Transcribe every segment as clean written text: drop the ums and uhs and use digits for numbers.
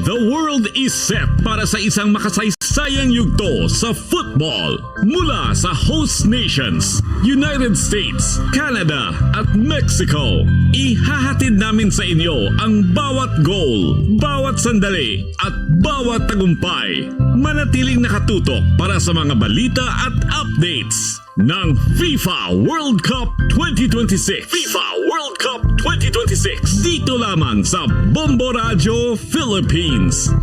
The world is set para sa isang makasaysayang yugto sa football. Mula sa host nations, United States, Canada at Mexico. Ihahatid namin sa inyo ang bawat goal, bawat sandali at bawat tagumpay. Manatiling nakatutok para sa mga balita at updates ng FIFA World Cup 2026. FIFA World Cup 2026. Dito lamang sa Bombo Radio Philippines.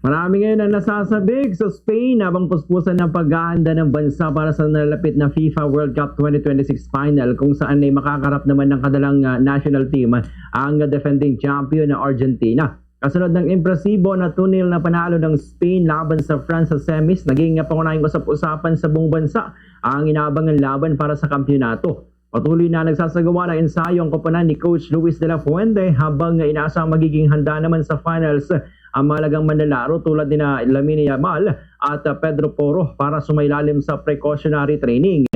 Marami ngayon ang nasasabik sa Spain habang puspusan ng paghahanda ng bansa para sa nalalapit na FIFA World Cup 2026 final kung saan ay makakarap naman ng kadalang national team ang defending champion na Argentina. Kasunod ng impresibo na 2-0 na panalo ng Spain laban sa France sa semis, naging pangunahing usap-usapan sa buong bansa ang inaabangang laban para sa kampyonato. Patuloy na nagsasagawa ng ensayo ang koponan ni Coach Luis de la Fuente habang inaasang magiging handa naman sa finals ang malagang manlalaro tulad ni Lamine Yamal at Pedro Porro para sumailalim sa precautionary training.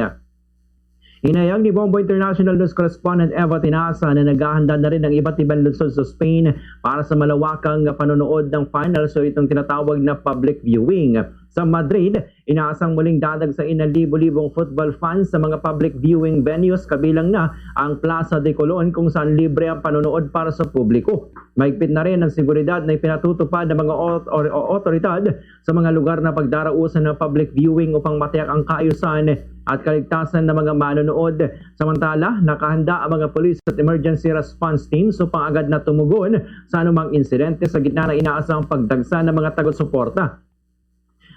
Inayang ni Bombo International News Correspondent Eva Tinasa na naghahanda na rin ng iba't ibang lungsod sa Spain para sa malawakang panonood ng final, so itong tinatawag na public viewing. Sa Madrid, inaasang muling dadagsain ng libo-libong football fans sa mga public viewing venues kabilang na ang Plaza de Colón kung saan libre ang panonood para sa publiko. Mahigpit na rin ang seguridad na ipinatutupad ng mga otoridad sa mga lugar na pagdarausan ng public viewing upang matiyak ang kaayusan at kaligtasan ng mga manonood. Samantala, nakahanda ang mga police at emergency response teams upang agad na tumugon sa anumang insidente sa gitna ng inaasang pagdagsa ng mga taga-suporta.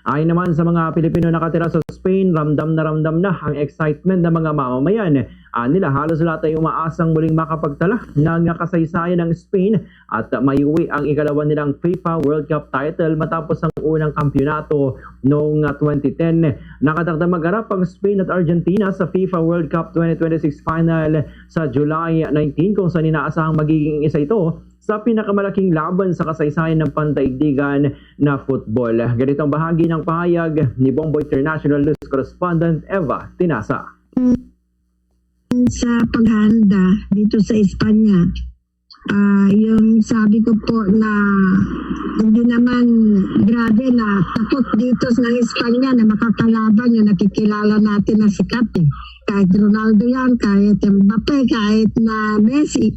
Ayon naman sa mga Pilipino nakatira sa Spain, ramdam na ang excitement ng mga mamamayan. Nila halos lahat ay umaasang muling makapagtala ng kasaysayan ng Spain at maiuwi ang ikalawa nilang FIFA World Cup title matapos ang unang kampyonato noong 2010. Nakatagdang magharap ang Spain at Argentina sa FIFA World Cup 2026 final sa July 19 kung saan inaasahang magiging isa ito sa pinakamalaking laban sa kasaysayan ng pandaigdigan na football. Ganitong bahagi ng pahayag ni Bombo International News Correspondent Eva Tinasa. Sa paghahanda dito sa Espanya, yung sabi ko po na hindi naman grabe na takot dito sa Espanya na makakalaban yung nakikilala natin na sikat eh. Kahit Ronaldo yan, kahit Mbappe, kahit na Messi,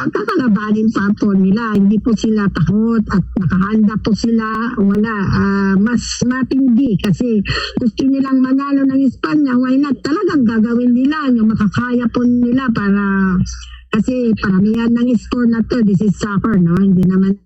kakalabanin pa po nila. Hindi po sila takot at nakahanda po sila. Wala, mas matindi kasi gusto nilang manalo ng Espanya. Why not? Talagang gagawin nila yung makakaya po nila para kasi paramihan ng score na to. This is soccer, no? Hindi naman